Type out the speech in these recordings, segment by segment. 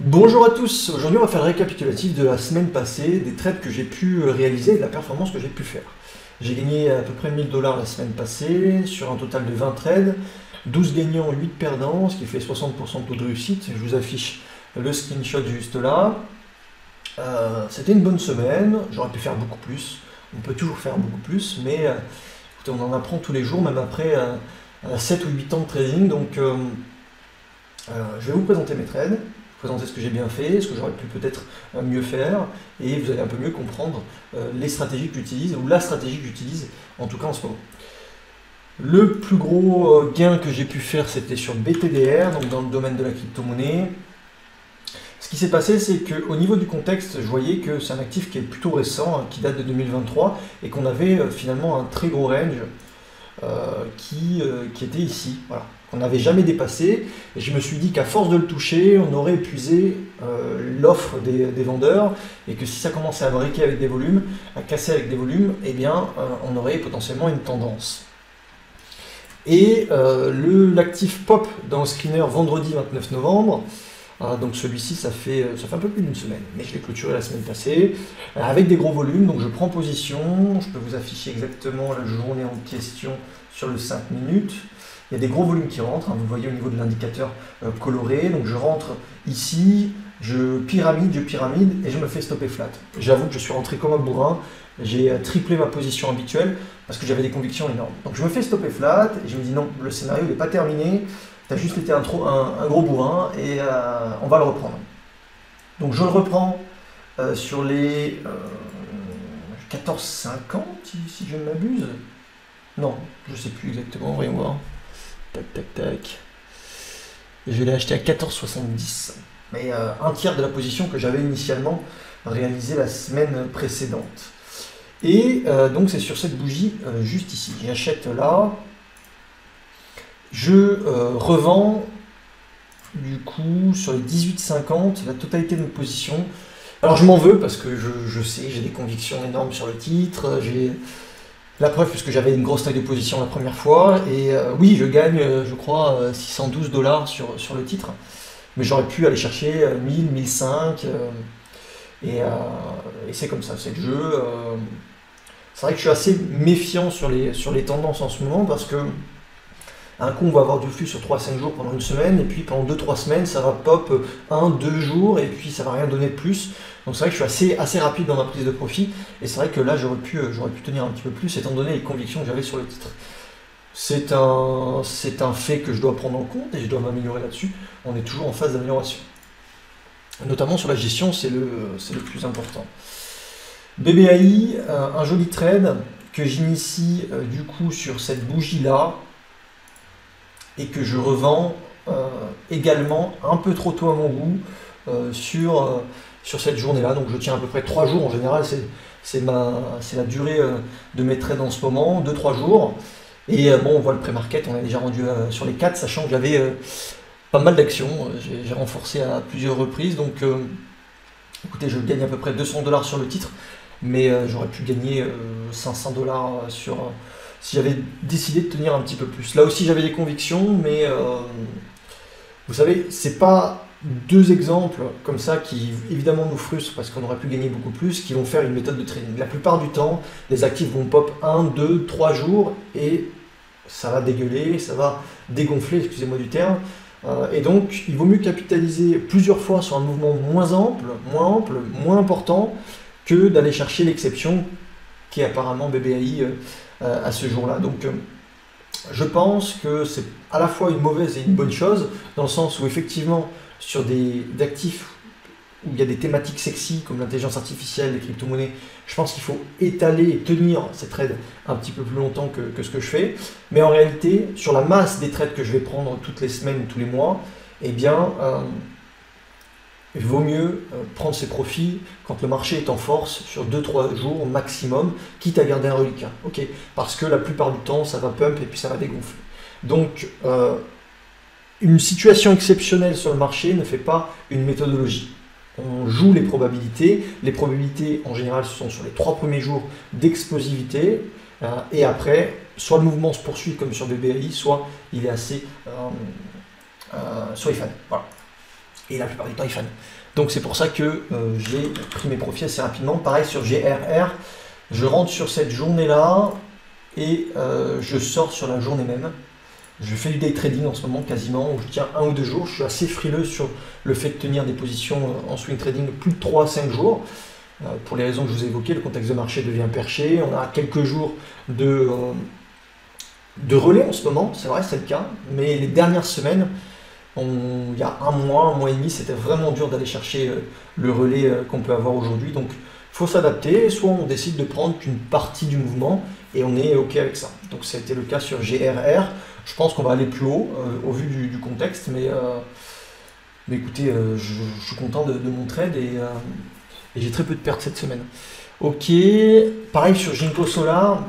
Bonjour à tous, aujourd'hui on va faire le récapitulatif de la semaine passée, des trades que j'ai pu réaliser et de la performance que j'ai pu faire. J'ai gagné à peu près 1000 dollars la semaine passée sur un total de 20 trades, 12 gagnants, 8 perdants, ce qui fait 60% de taux de réussite. Je vous affiche le screenshot juste là. C'était une bonne semaine, j'aurais pu faire beaucoup plus, on peut toujours faire beaucoup plus, mais écoutez, on en apprend tous les jours, même après 7 ou 8 ans de trading, donc je vais vous présenter mes trades, présenter ce que j'ai bien fait, ce que j'aurais pu peut-être mieux faire, et vous allez un peu mieux comprendre les stratégies que j'utilise, ou la stratégie que j'utilise, en tout cas en ce moment. Le plus gros gain que j'ai pu faire, c'était sur BTDR, donc dans le domaine de la crypto-monnaie. Ce qui s'est passé, c'est qu'au niveau du contexte, je voyais que c'est un actif qui est plutôt récent, hein, qui date de 2023, et qu'on avait finalement un très gros range qui était ici, voilà, qu'on n'avait jamais dépassé. Et je me suis dit qu'à force de le toucher, on aurait épuisé l'offre des vendeurs, et que si ça commençait à breaker avec des volumes, à casser avec des volumes, eh bien, on aurait potentiellement une tendance. Et l'actif pop dans le screener vendredi 29 novembre, donc celui-ci, ça fait un peu plus d'une semaine, mais je l'ai clôturé la semaine passée, avec des gros volumes, donc je prends position, je peux vous afficher exactement la journée en question sur le 5 minutes. Il y a des gros volumes qui rentrent, hein, vous voyez au niveau de l'indicateur coloré, donc je rentre ici, je pyramide, et je me fais stopper flat. J'avoue que je suis rentré comme un bourrin, j'ai triplé ma position habituelle, parce que j'avais des convictions énormes. Donc je me fais stopper flat, et je me dis non, le scénario n'est pas terminé, tu as juste été un gros bourrin et on va le reprendre. Donc je le reprends sur les 14,50 si je ne m'abuse. Non, je ne sais plus exactement, voyons voir. Tac, tac, tac. Je l'ai acheté à 14,70. Mais un tiers de la position que j'avais initialement réalisée la semaine précédente. Et donc c'est sur cette bougie juste ici. J'achète là. Je revends du coup sur les 18,50 la totalité de mes positions. Alors je m'en veux parce que je sais, j'ai des convictions énormes sur le titre, j'ai la preuve puisque j'avais une grosse taille de position la première fois, et oui je gagne je crois 612 dollars sur le titre, mais j'aurais pu aller chercher 1000, 1005, et c'est comme ça, c'est le jeu. C'est vrai que je suis assez méfiant sur les tendances en ce moment parce que un coup, on va avoir du flux sur 3-5 jours pendant une semaine, et puis pendant 2-3 semaines, ça va pop 1-2 jours, et puis ça va rien donner de plus. Donc c'est vrai que je suis assez rapide dans ma prise de profit, et c'est vrai que là, j'aurais pu tenir un petit peu plus, étant donné les convictions que j'avais sur le titre. C'est un fait que je dois prendre en compte, et je dois m'améliorer là-dessus. On est toujours en phase d'amélioration. Notamment sur la gestion, c'est le plus important. BBAI, un joli trade que j'initie du coup sur cette bougie-là, et que je revends également un peu trop tôt à mon goût sur cette journée-là. Donc je tiens à peu près 3 jours en général, c'est la durée de mes trades en ce moment, 2-3 jours. Et bon, on voit le pré-market, on est déjà rendu sur les 4, sachant que j'avais pas mal d'actions, j'ai renforcé à plusieurs reprises. Donc écoutez, je gagne à peu près 200 dollars sur le titre, mais j'aurais pu gagner 500 dollars si j'avais décidé de tenir un petit peu plus. Là aussi j'avais des convictions, mais vous savez, c'est pas deux exemples comme ça qui évidemment nous frustrent parce qu'on aurait pu gagner beaucoup plus, qui vont faire une méthode de trading. La plupart du temps, les actifs vont pop 1, 2, 3 jours et ça va dégueuler, ça va dégonfler, excusez-moi du terme. Et donc, il vaut mieux capitaliser plusieurs fois sur un mouvement moins ample, moins important, que d'aller chercher l'exception qui est apparemment BBAI à ce jour-là. Donc je pense que c'est à la fois une mauvaise et une bonne chose, dans le sens où effectivement sur des actifs où il y a des thématiques sexy comme l'intelligence artificielle, les crypto-monnaies, je pense qu'il faut étaler et tenir ces trades un petit peu plus longtemps que ce que je fais. Mais en réalité, sur la masse des trades que je vais prendre toutes les semaines, tous les mois, eh bien il vaut mieux prendre ses profits quand le marché est en force sur 2-3 jours maximum, quitte à garder un reliquat. Okay, parce que la plupart du temps, ça va pump et puis ça va dégonfler. Donc, une situation exceptionnelle sur le marché ne fait pas une méthodologie. On joue les probabilités. Les probabilités, en général, ce sont sur les 3 premiers jours d'explosivité. Et après, soit le mouvement se poursuit comme sur BBAI, soit il est assez... soit il fade. Voilà. et la plupart du temps ils fanent. Donc c'est pour ça que j'ai pris mes profits assez rapidement. Pareil sur GRR, je rentre sur cette journée-là et je sors sur la journée même. Je fais du day trading en ce moment quasiment, où je tiens 1 ou 2 jours. Je suis assez frileux sur le fait de tenir des positions en swing trading plus de 3 à 5 jours. Pour les raisons que je vous ai évoquées, le contexte de marché devient perché. On a quelques jours de relais en ce moment, c'est vrai, c'est le cas. Mais les dernières semaines, il y a un mois et demi, c'était vraiment dur d'aller chercher le relais qu'on peut avoir aujourd'hui. Donc il faut s'adapter. Soit on décide de prendre qu'une partie du mouvement et on est OK avec ça. Donc ça a été le cas sur GRR. Je pense qu'on va aller plus haut au vu du contexte, mais écoutez, je suis content de mon trade et j'ai très peu de pertes cette semaine. Ok, pareil sur Ginkgo Solar.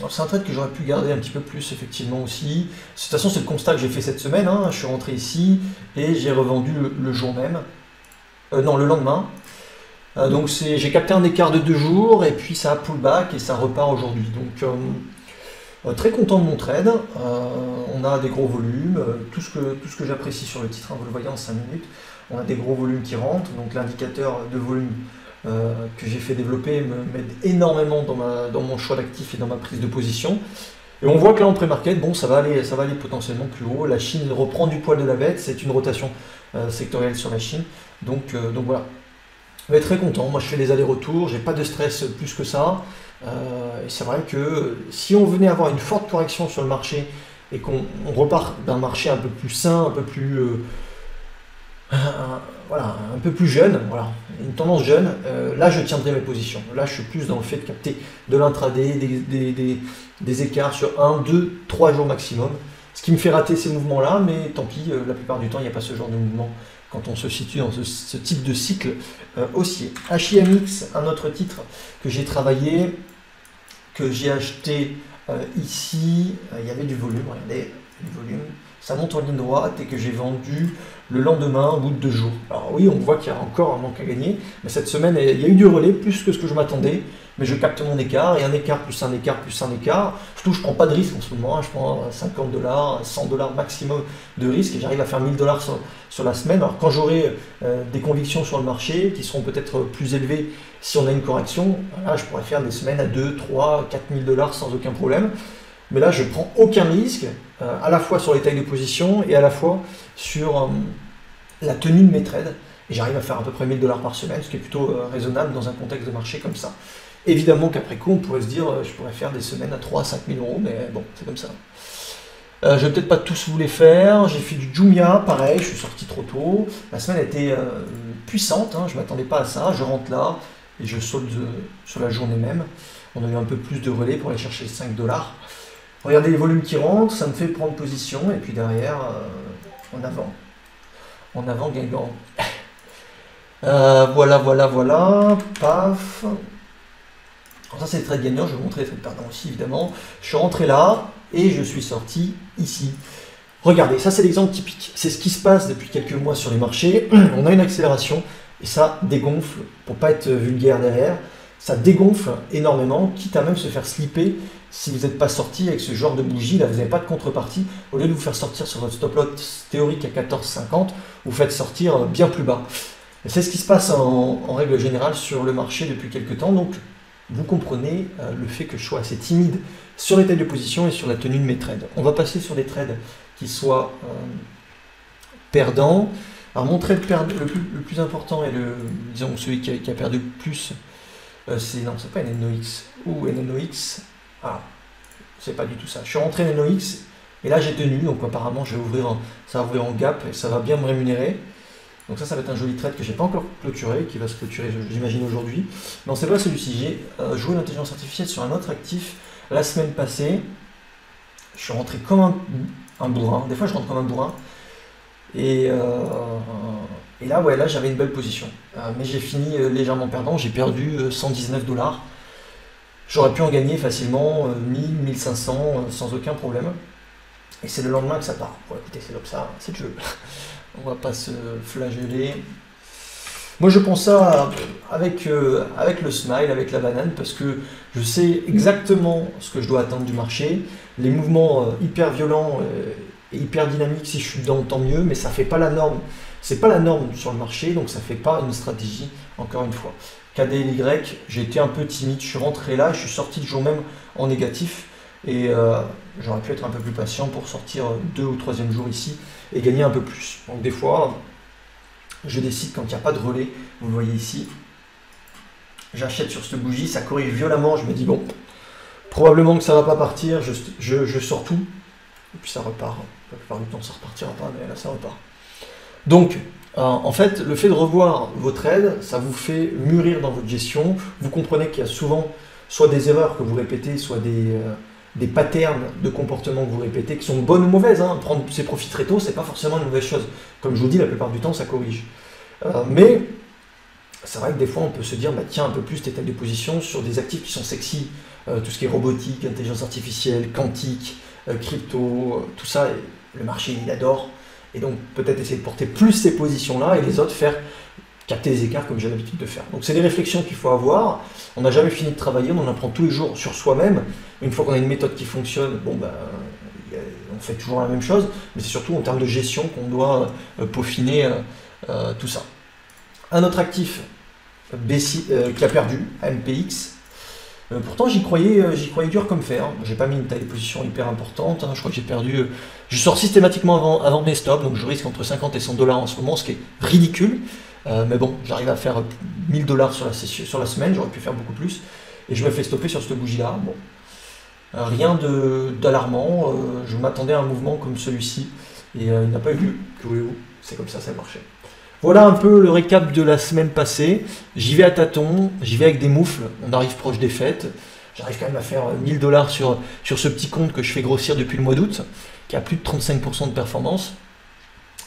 C'est un trade que j'aurais pu garder un petit peu plus effectivement aussi. De toute façon, c'est le constat que j'ai fait cette semaine. Je suis rentré ici et j'ai revendu le jour même. Non, le lendemain. Donc j'ai capté un écart de 2 jours et puis ça a pullback et ça repart aujourd'hui. Donc très content de mon trade. On a des gros volumes. Tout ce que j'apprécie sur le titre, vous le voyez en 5 minutes. On a des gros volumes qui rentrent. Donc l'indicateur de volume que j'ai fait développer m'aide énormément dans mon choix d'actifs et dans ma prise de position. Et on voit que là en pré-market, bon, ça va aller potentiellement plus haut. La Chine reprend du poil de la bête, c'est une rotation sectorielle sur la Chine. Donc voilà. Je vais être très content. Moi je fais des allers-retours, j'ai pas de stress plus que ça. Et c'est vrai que si on venait avoir une forte correction sur le marché et qu'on repart d'un marché un peu plus sain, un peu plus voilà, un peu plus jeune, voilà, une tendance jeune, là je tiendrai mes positions. Là je suis plus dans le fait de capter de l'intraday, des écarts sur 1, 2, 3 jours maximum. Ce qui me fait rater ces mouvements-là, mais tant pis, la plupart du temps il n'y a pas ce genre de mouvement quand on se situe dans ce type de cycle haussier. HIMX, un autre titre que j'ai travaillé, que j'ai acheté ici, il y avait du volume, regardez, du volume. Ça monte en ligne droite et que j'ai vendu le lendemain au bout de 2 jours. Alors oui, on voit qu'il y a encore un manque à gagner, mais cette semaine, il y a eu du relais, plus que ce que je m'attendais, mais je capte mon écart, et un écart, plus un écart, plus un écart. Surtout, je ne prends pas de risque en ce moment, je prends 50 $, 100 $ maximum de risque, et j'arrive à faire 1000 $ sur la semaine. Alors quand j'aurai des convictions sur le marché, qui seront peut-être plus élevées si on a une correction, là, je pourrais faire des semaines à 2, 3, 4000 $ sans aucun problème. Mais là, je ne prends aucun risque, à la fois sur les tailles de position et à la fois sur la tenue de mes trades. Et j'arrive à faire à peu près 1000 $ par semaine, ce qui est plutôt raisonnable dans un contexte de marché comme ça. Évidemment qu'après coup, on pourrait se dire, je pourrais faire des semaines à 3 à 5 000 €, mais bon, c'est comme ça. Je ne vais peut-être pas tous vous les faire. J'ai fait du Jumia, pareil, je suis sorti trop tôt. La semaine a été puissante, je ne m'attendais pas à ça. Je rentre là et je solde sur la journée même. On a eu un peu plus de relais pour aller chercher les 5 $. Regardez les volumes qui rentrent, ça me fait prendre position, et puis derrière, en avant gagnant. Voilà, paf. Alors ça c'est les trades gagnants, je vais vous montrer les trades perdants aussi évidemment. Je suis rentré là, et je suis sorti ici. Regardez, ça c'est l'exemple typique, c'est ce qui se passe depuis quelques mois sur les marchés. On a une accélération, et ça dégonfle, pour pas être vulgaire derrière, ça dégonfle énormément, quitte à même se faire slipper. Si vous n'êtes pas sorti avec ce genre de bougie, là vous n'avez pas de contrepartie, au lieu de vous faire sortir sur votre stop loss théorique à 14,50, vous faites sortir bien plus bas. C'est ce qui se passe en règle générale sur le marché depuis quelques temps, donc vous comprenez le fait que je sois assez timide sur les tailles de position et sur la tenue de mes trades. On va passer sur des trades qui soient perdants. Alors mon trade le plus important et disons celui qui a perdu le plus, c'est pas NNOX ou NNOX. Ah, c'est pas du tout ça. Je suis rentré NNOX et là j'ai tenu, donc apparemment ça va ouvrir en gap et ça va bien me rémunérer. Donc ça va être un joli trade que j'ai pas encore clôturé, qui va se clôturer j'imagine aujourd'hui. Non, c'est pas celui-ci. J'ai joué l'intelligence artificielle sur un autre actif la semaine passée. Je suis rentré comme un bourrin. Des fois je rentre comme un bourrin. Et là, ouais, là j'avais une belle position. Mais j'ai fini légèrement perdant. J'ai perdu 119 $. J'aurais pu en gagner facilement 1000, 1500 sans aucun problème. Et c'est le lendemain que ça part. Bon, écoutez, c'est comme ça, c'est le jeu. On va pas se flageller. Moi, je pense ça avec le smile, avec la banane, parce que je sais exactement ce que je dois attendre du marché. Les mouvements hyper violents et hyper dynamiques, si je suis dedans, tant mieux, mais ça fait pas la norme C'est pas la norme sur le marché, donc ça fait pas une stratégie, encore une fois. KDLY, j'ai été un peu timide, je suis rentré là, je suis sorti le jour même en négatif, et j'aurais pu être un peu plus patient pour sortir 2 ou 3e jour ici, et gagner un peu plus. Donc des fois, je décide quand il n'y a pas de relais, vous le voyez ici, j'achète sur cette bougie, ça corrige violemment, je me dis bon, probablement que ça va pas partir, je sors tout, et puis ça repart. La plupart du temps ça repartira pas, mais là ça repart. Donc, en fait, le fait de revoir vos trades, ça vous fait mûrir dans votre gestion. Vous comprenez qu'il y a souvent soit des erreurs que vous répétez, soit des patterns de comportement que vous répétez, qui sont bonnes ou mauvaises. Hein. Prendre ses profits très tôt, c'est pas forcément une mauvaise chose. Comme je vous dis, la plupart du temps, ça corrige. Mais c'est vrai que des fois, on peut se dire, bah, tiens, un peu plus tes têtes de position sur des actifs qui sont sexy. Tout ce qui est robotique, intelligence artificielle, quantique, crypto, tout ça, le marché, il adore. Et donc, peut-être essayer de porter plus ces positions-là et les autres faire capter les écarts comme j'ai l'habitude de faire. Donc, c'est des réflexions qu'il faut avoir. On n'a jamais fini de travailler, on en apprend tous les jours sur soi-même. Une fois qu'on a une méthode qui fonctionne, bon, ben, on fait toujours la même chose. Mais c'est surtout en termes de gestion qu'on doit peaufiner tout ça. Un autre actif qui a perdu, AMPX. Pourtant, j'y croyais dur comme fer. Hein. J'ai pas mis une taille de position hyper importante. Hein. Je crois que j'ai perdu. Je sors systématiquement avant mes stops, donc je risque entre 50 et 100 $ en ce moment, ce qui est ridicule. Mais bon, j'arrive à faire 1000 $ sur la semaine. J'aurais pu faire beaucoup plus. Et je me fais stopper sur cette bougie-là. Bon, rien d'alarmant. Je m'attendais à un mouvement comme celui-ci. Et il n'a pas eu lieu. Que voulez-vous? C'est comme ça a marché. Voilà un peu le récap de la semaine passée. J'y vais à tâtons, j'y vais avec des moufles, on arrive proche des fêtes. J'arrive quand même à faire 1000 $ sur ce petit compte que je fais grossir depuis le mois d'août, qui a plus de 35% de performance.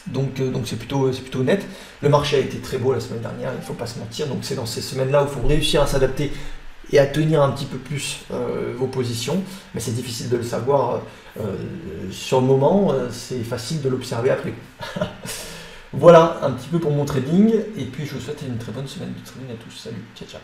Donc c'est plutôt net. Le marché a été très beau la semaine dernière, il ne faut pas se mentir. Donc c'est dans ces semaines-là où il faut réussir à s'adapter et à tenir un petit peu plus vos positions. Mais c'est difficile de le savoir sur le moment, c'est facile de l'observer après. Voilà un petit peu pour mon trading, et puis je vous souhaite une très bonne semaine de trading à tous. Salut, ciao ciao.